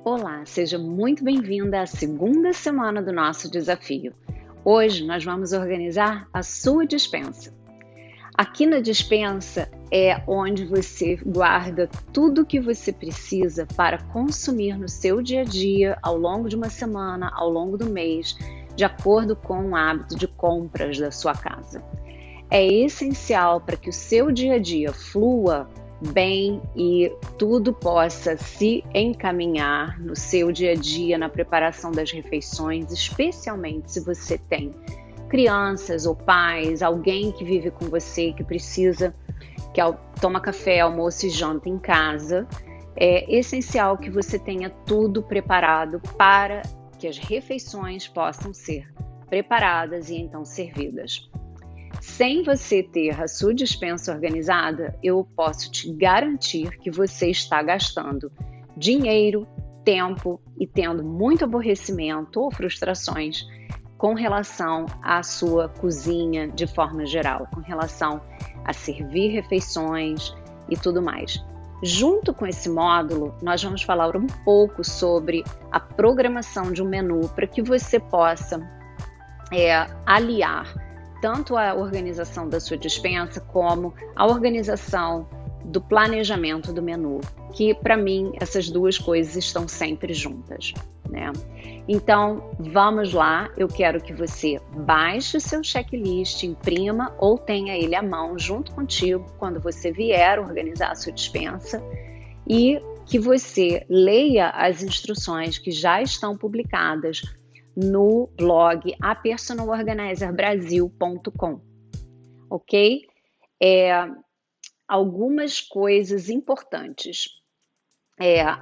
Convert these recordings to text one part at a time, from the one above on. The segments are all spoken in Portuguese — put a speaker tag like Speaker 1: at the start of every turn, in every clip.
Speaker 1: Olá, seja muito bem-vinda à segunda semana do nosso desafio. Hoje nós vamos organizar a sua despensa. Aqui na despensa é onde você guarda tudo o que você precisa para consumir no seu dia a dia, ao longo de uma semana, ao longo do mês, de acordo com o hábito de compras da sua casa. É essencial para que o seu dia a dia flua bem e tudo possa se encaminhar no seu dia a dia, na preparação das refeições, especialmente se você tem crianças ou pais, alguém que vive com você, que precisa, que toma café, almoço e janta em casa. É essencial que você tenha tudo preparado para que as refeições possam ser preparadas e então servidas. Sem você ter a sua despensa organizada, eu posso te garantir que você está gastando dinheiro, tempo e tendo muito aborrecimento ou frustrações com relação à sua cozinha de forma geral, com relação a servir refeições e tudo mais. Junto com esse módulo, nós vamos falar um pouco sobre a programação de um menu para que você possa aliar tanto a organização da sua despensa como a organização do planejamento do menu, que para mim essas duas coisas estão sempre juntas, né? Então vamos lá, eu quero que você baixe o seu checklist, imprima ou tenha ele à mão junto contigo quando você vier organizar a sua despensa e que você leia as instruções que já estão publicadas no blog apersonalorganizerbrasil.com, ok? Algumas coisas importantes.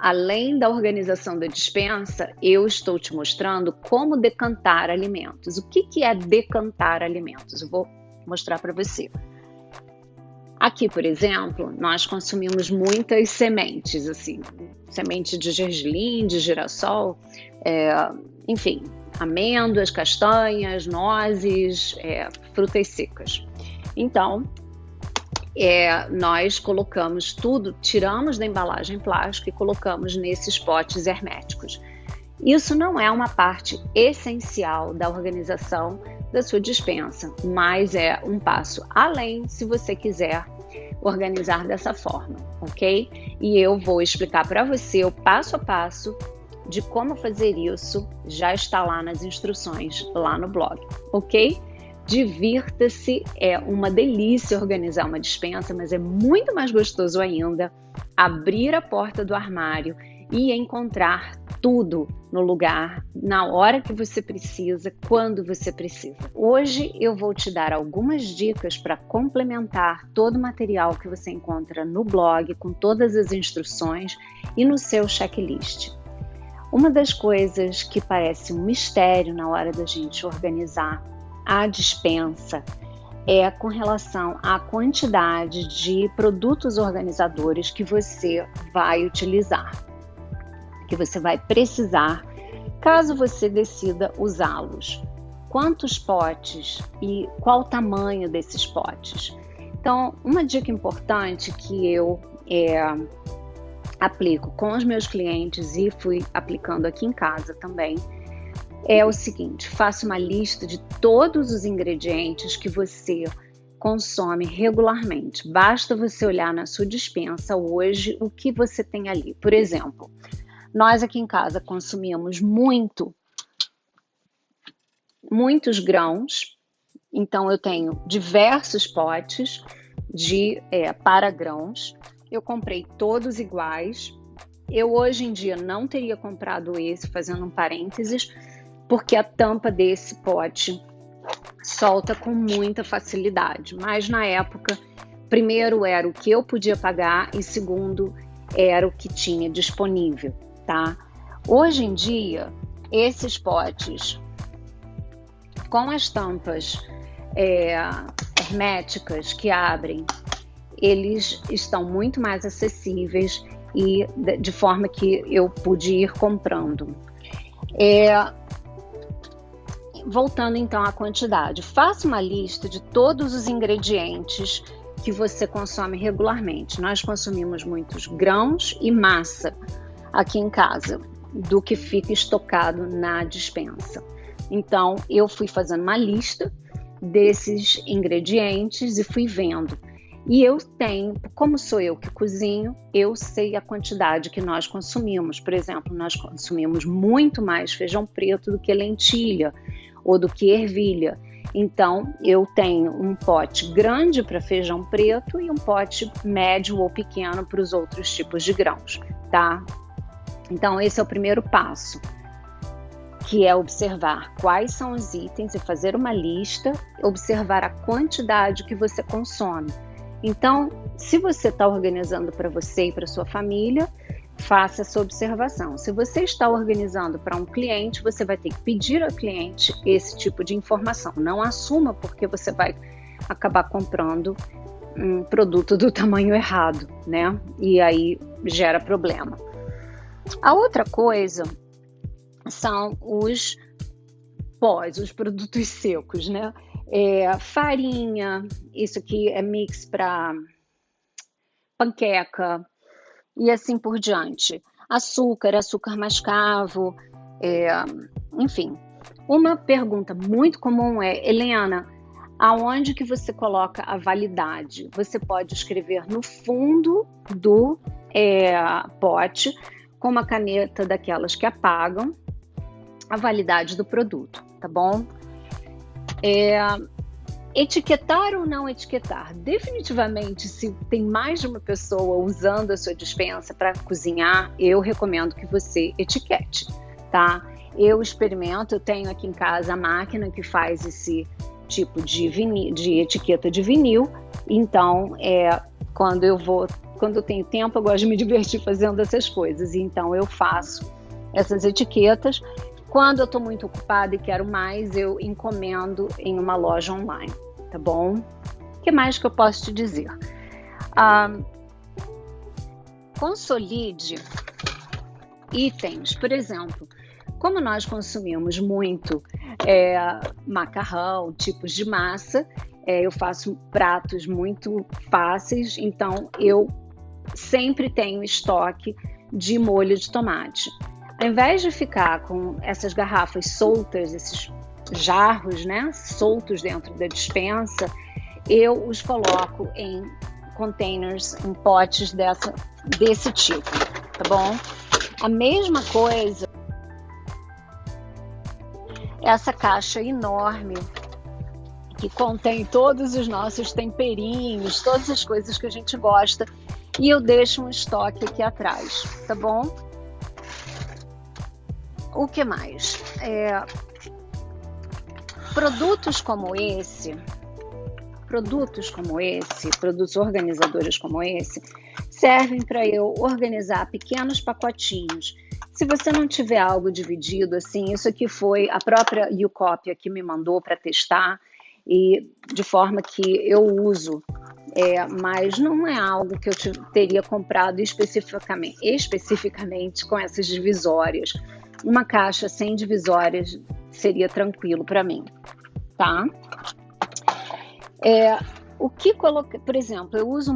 Speaker 1: Além da organização da despensa, eu estou te mostrando como decantar alimentos. O que é decantar alimentos? Eu vou mostrar para você. Aqui, por exemplo, nós consumimos muitas sementes, assim, semente de gergelim, de girassol, enfim, amêndoas, castanhas, nozes, frutas secas. Então, nós colocamos tudo, tiramos da embalagem plástica e colocamos nesses potes herméticos. Isso não é uma parte essencial da organização da sua despensa, mas é um passo além se você quiser organizar dessa forma, ok? E eu vou explicar para você o passo a passo de como fazer isso, já está lá nas instruções, lá no blog, ok? Divirta-se, é uma delícia organizar uma despensa, mas é muito mais gostoso ainda abrir a porta do armário e encontrar tudo no lugar, na hora que você precisa, quando você precisa. Hoje eu vou te dar algumas dicas para complementar todo o material que você encontra no blog, com todas as instruções e no seu checklist. Uma das coisas que parece um mistério na hora da gente organizar a despensa é com relação à quantidade de produtos organizadores que você vai utilizar, que você vai precisar caso você decida usá-los. Quantos potes e qual o tamanho desses potes? Então, uma dica importante que eu aplico com os meus clientes e fui aplicando aqui em casa também é o seguinte: faça uma lista de todos os ingredientes que você consome regularmente. Basta você olhar na sua despensa hoje o que você tem ali. Por exemplo, nós aqui em casa consumimos muitos grãos, então eu tenho diversos potes para grãos. Eu comprei todos iguais. Eu hoje em dia não teria comprado esse, fazendo um parênteses, porque a tampa desse pote solta com muita facilidade. Mas na época, primeiro era o que eu podia pagar e segundo era o que tinha disponível, tá? Hoje em dia, esses potes com as tampas herméticas que abrem, eles estão muito mais acessíveis e de forma que eu pude ir comprando. Voltando então à quantidade, faça uma lista de todos os ingredientes que você consome regularmente. Nós consumimos muitos grãos e massa aqui em casa. do que fica estocado na despensa. Então, eu fui fazendo uma lista desses ingredientes e fui vendo. E eu tenho, como sou eu que cozinho, eu sei a quantidade que nós consumimos. Por exemplo, nós consumimos muito mais feijão preto do que lentilha ou do que ervilha. Então, eu tenho um pote grande para feijão preto e um pote médio ou pequeno para os outros tipos de grãos, tá? Então, esse é o primeiro passo, que é observar quais são os itens e fazer uma lista, observar a quantidade que você consome. Então, se você está organizando para você e para sua família, faça essa observação. Se você está organizando para um cliente, você vai ter que pedir ao cliente esse tipo de informação. Não assuma porque você vai acabar comprando um produto do tamanho errado, né? E aí gera problema. A outra coisa são os pós, os produtos secos, né? Farinha, isso aqui é mix para panqueca e assim por diante. Açúcar mascavo, enfim. Uma pergunta muito comum é, Helena, aonde que você coloca a validade? Você pode escrever no fundo do pote com uma caneta daquelas que apagam a validade do produto, tá bom? Etiquetar ou não etiquetar? Definitivamente, se tem mais de uma pessoa usando a sua despensa para cozinhar, eu recomendo que você etiquete, tá? Eu experimento, eu tenho aqui em casa a máquina que faz esse tipo de etiqueta de vinil, então quando eu tenho tempo, eu gosto de me divertir fazendo essas coisas, então eu faço essas etiquetas. Quando eu estou muito ocupada e quero mais, eu encomendo em uma loja online, tá bom? O que mais que eu posso te dizer? Consolide itens, por exemplo, como nós consumimos muito macarrão, tipos de massa, eu faço pratos muito fáceis, então eu sempre tenho estoque de molho de tomate. Ao invés de ficar com essas garrafas soltas, esses jarros, né, soltos dentro da despensa, eu os coloco em containers, em potes desse tipo, tá bom? A mesma coisa, essa caixa enorme que contém todos os nossos temperinhos, todas as coisas que a gente gosta, e eu deixo um estoque aqui atrás, tá bom? O que mais? Produtos organizadores como esse, servem para eu organizar pequenos pacotinhos. Se você não tiver algo dividido assim, isso aqui foi a própria Ucópia que me mandou para testar, e de forma que eu uso, mas não é algo que eu teria comprado especificamente com essas divisórias. Uma caixa sem divisórias seria tranquilo para mim, tá? O que coloquei, por exemplo, eu uso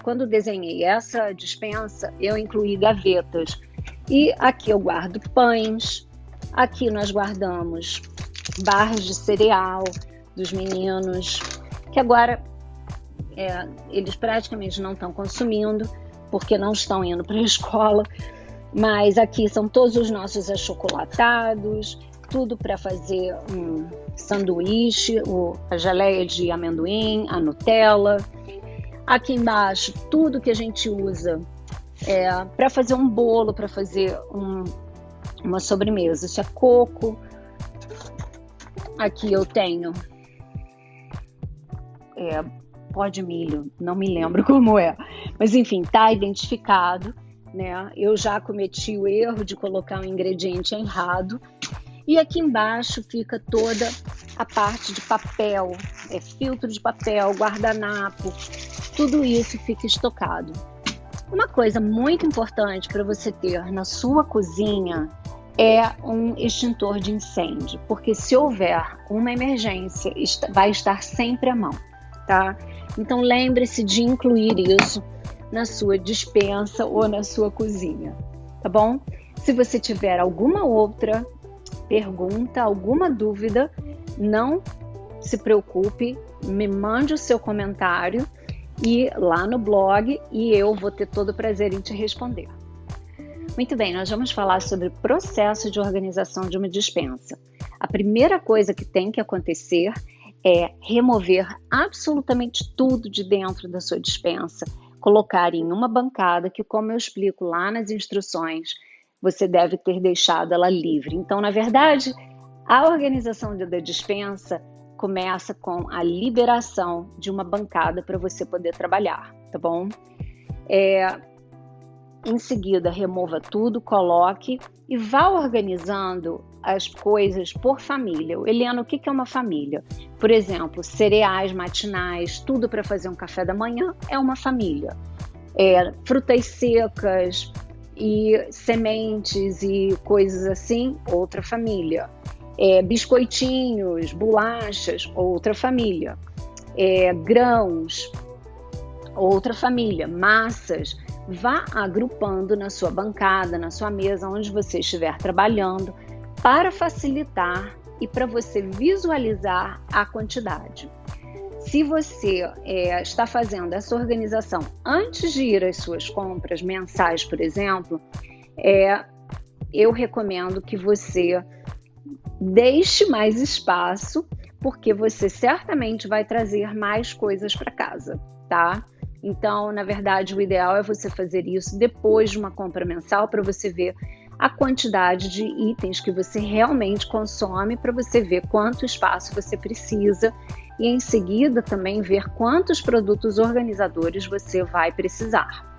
Speaker 1: quando desenhei essa despensa, eu incluí gavetas. E aqui eu guardo pães, aqui nós guardamos barras de cereal dos meninos, que agora eles praticamente não estão consumindo, porque não estão indo para a escola. Mas aqui são todos os nossos achocolatados, tudo para fazer um sanduíche, a geleia de amendoim, a Nutella. Aqui embaixo, tudo que a gente usa para fazer um bolo, para fazer uma sobremesa. Isso é coco. Aqui eu tenho pó de milho, não me lembro como é. Mas enfim, está identificado. Né? Eu já cometi o erro de colocar um ingrediente errado. E aqui embaixo fica toda a parte de papel, filtro de papel, guardanapo, tudo isso fica estocado. Uma coisa muito importante para você ter na sua cozinha é um extintor de incêndio, porque se houver uma emergência, vai estar sempre à mão, tá? Então lembre-se de incluir isso na sua despensa ou na sua cozinha, tá bom? Se você tiver alguma outra pergunta, alguma dúvida, não se preocupe, me mande o seu comentário e lá no blog e eu vou ter todo o prazer em te responder. Muito bem, nós vamos falar sobre o processo de organização de uma despensa. A primeira coisa que tem que acontecer é remover absolutamente tudo de dentro da sua despensa, colocar em uma bancada que, como eu explico lá nas instruções, você deve ter deixado ela livre. Então, na verdade, a organização da despensa começa com a liberação de uma bancada para você poder trabalhar, tá bom? Em seguida, remova tudo, coloque e vá organizando as coisas por família. Helena, o que é uma família? Por exemplo, cereais matinais, tudo para fazer um café da manhã é uma família. Frutas secas e sementes e coisas assim, outra família. Biscoitinhos, bolachas, outra família. Grãos, outra família. Massas. Vá agrupando na sua bancada, na sua mesa, onde você estiver trabalhando, para facilitar e para você visualizar a quantidade. Se você está fazendo essa organização antes de ir às suas compras mensais, por exemplo, eu recomendo que você deixe mais espaço, porque você certamente vai trazer mais coisas para casa, tá? Então, na verdade, o ideal é você fazer isso depois de uma compra mensal para você ver a quantidade de itens que você realmente consome, para você ver quanto espaço você precisa e, em seguida, também ver quantos produtos organizadores você vai precisar,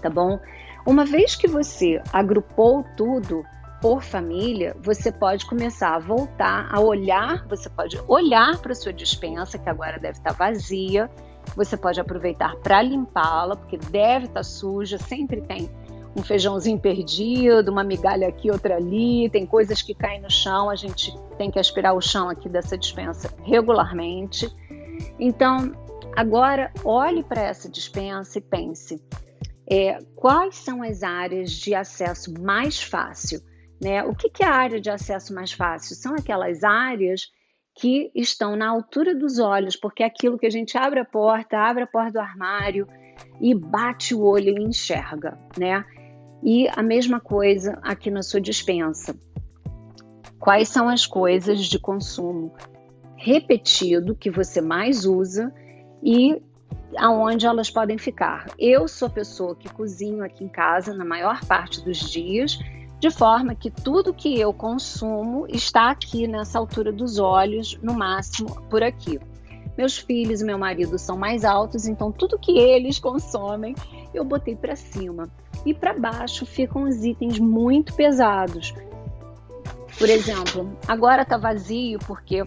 Speaker 1: tá bom? Uma vez que você agrupou tudo por família, você pode começar a voltar a olhar, você pode olhar para a sua despensa, que agora deve estar vazia. Você pode aproveitar para limpá-la, porque deve estar suja, sempre tem um feijãozinho perdido, uma migalha aqui, outra ali, tem coisas que caem no chão, a gente tem que aspirar o chão aqui dessa despensa regularmente. Então, agora olhe para essa despensa e pense, quais são as áreas de acesso mais fácil, né? O que é a área de acesso mais fácil? São aquelas áreas que estão na altura dos olhos, porque é aquilo que a gente abre a porta do armário e bate o olho e enxerga, né? E a mesma coisa aqui na sua despensa. Quais são as coisas de consumo repetido que você mais usa e aonde elas podem ficar? Eu sou a pessoa que cozinho aqui em casa na maior parte dos dias, de forma que tudo que eu consumo está aqui nessa altura dos olhos, no máximo por aqui. Meus filhos e meu marido são mais altos, então tudo que eles consomem eu botei para cima. E para baixo ficam os itens muito pesados. Por exemplo, agora está vazio porque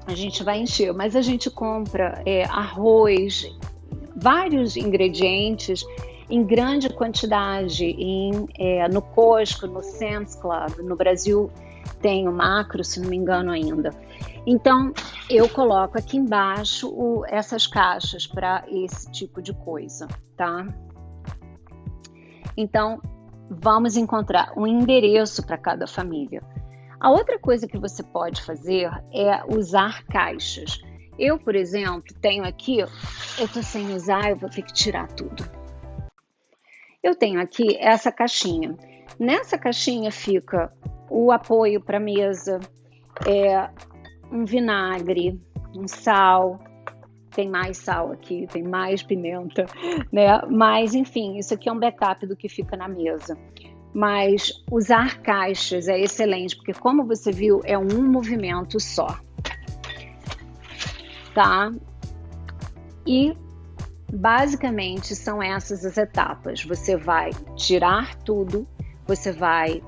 Speaker 1: a gente vai encher, mas a gente compra arroz, vários ingredientes em grande quantidade, no Costco, no Sam's Club, no Brasil tem o Macro, se não me engano ainda. Então, eu coloco aqui embaixo essas caixas para esse tipo de coisa, tá? Então, vamos encontrar um endereço para cada família. A outra coisa que você pode fazer é usar caixas. Eu, por exemplo, tenho aqui, eu tô sem usar, eu vou ter que tirar tudo. Eu tenho aqui essa caixinha. Nessa caixinha fica o apoio para a mesa, um vinagre, um sal, tem mais sal aqui, tem mais pimenta, né? Mas, enfim, isso aqui é um backup do que fica na mesa. Mas usar caixas é excelente, porque como você viu, é um movimento só, tá? E basicamente são essas as etapas. Você vai tirar tudo, você vai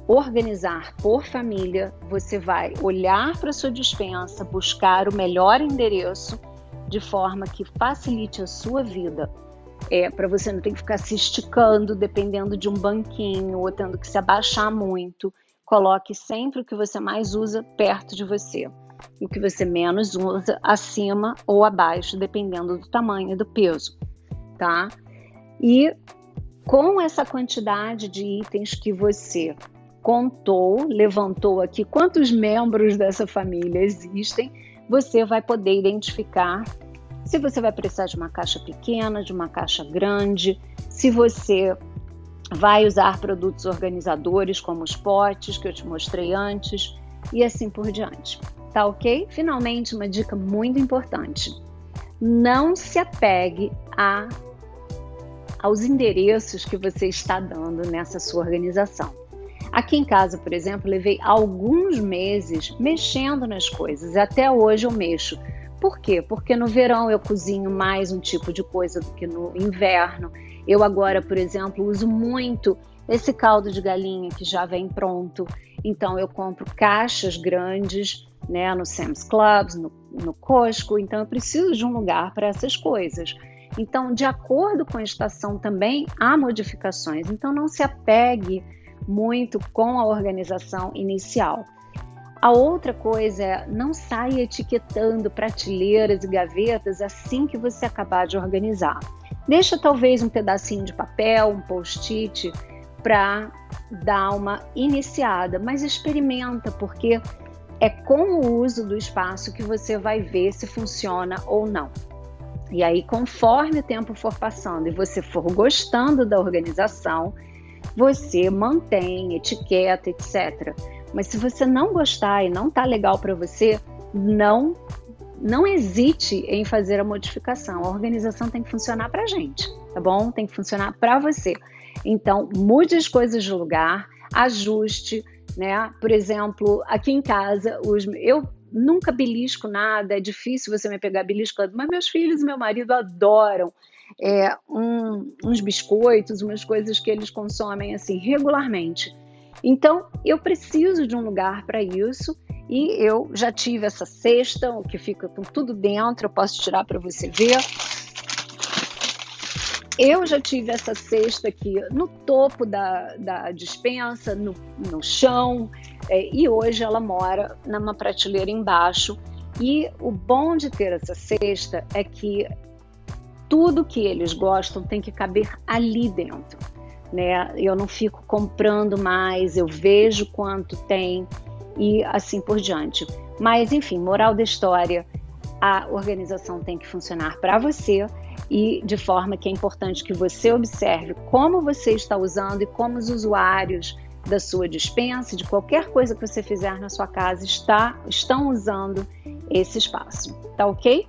Speaker 1: organizar por família, você vai olhar para sua despensa, buscar o melhor endereço de forma que facilite a sua vida. Para você não ter que ficar se esticando, dependendo de um banquinho ou tendo que se abaixar muito. Coloque sempre o que você mais usa perto de você e o que você menos usa acima ou abaixo, dependendo do tamanho e do peso, tá? E Com essa quantidade de itens que você contou, levantou aqui, quantos membros dessa família existem, você vai poder identificar se você vai precisar de uma caixa pequena, de uma caixa grande, se você vai usar produtos organizadores como os potes que eu te mostrei antes e assim por diante, tá ok? Finalmente, uma dica muito importante: não se apegue aos endereços que você está dando nessa sua organização. Aqui em casa, por exemplo, levei alguns meses mexendo nas coisas, até hoje eu mexo. Por quê? Porque no verão eu cozinho mais um tipo de coisa do que no inverno. Eu agora, por exemplo, uso muito esse caldo de galinha que já vem pronto. Então eu compro caixas grandes, né, no Sam's Club, no Costco. Então eu preciso de um lugar para essas coisas. Então, de acordo com a estação também, há modificações. Então não se apegue muito com a organização inicial. A outra coisa é, não saia etiquetando prateleiras e gavetas assim que você acabar de organizar. Deixa talvez um pedacinho de papel, um post-it, para dar uma iniciada, mas experimenta, porque é com o uso do espaço que você vai ver se funciona ou não. E aí, conforme o tempo for passando e você for gostando da organização, você mantém, etiqueta, etc. Mas se você não gostar e não está legal para você, não hesite em fazer a modificação. A organização tem que funcionar para a gente, tá bom? Tem que funcionar para você. Então, mude as coisas de lugar, ajuste, né? Por exemplo, aqui em casa, eu nunca belisco nada, é difícil você me pegar beliscando, mas meus filhos e meu marido adoram uns biscoitos, umas coisas que eles consomem assim regularmente. Então, eu preciso de um lugar para isso e eu já tive essa cesta, o que fica com tudo dentro, eu posso tirar para você ver. Eu já tive essa cesta aqui no topo da despensa, no chão, e hoje ela mora numa prateleira embaixo. E o bom de ter essa cesta é que tudo que eles gostam tem que caber ali dentro, né? Eu não fico comprando mais, eu vejo quanto tem e assim por diante. Mas, enfim, moral da história, a organização tem que funcionar para você e de forma que é importante que você observe como você está usando e como os usuários da sua despensa, de qualquer coisa que você fizer na sua casa, estão usando esse espaço. Tá ok?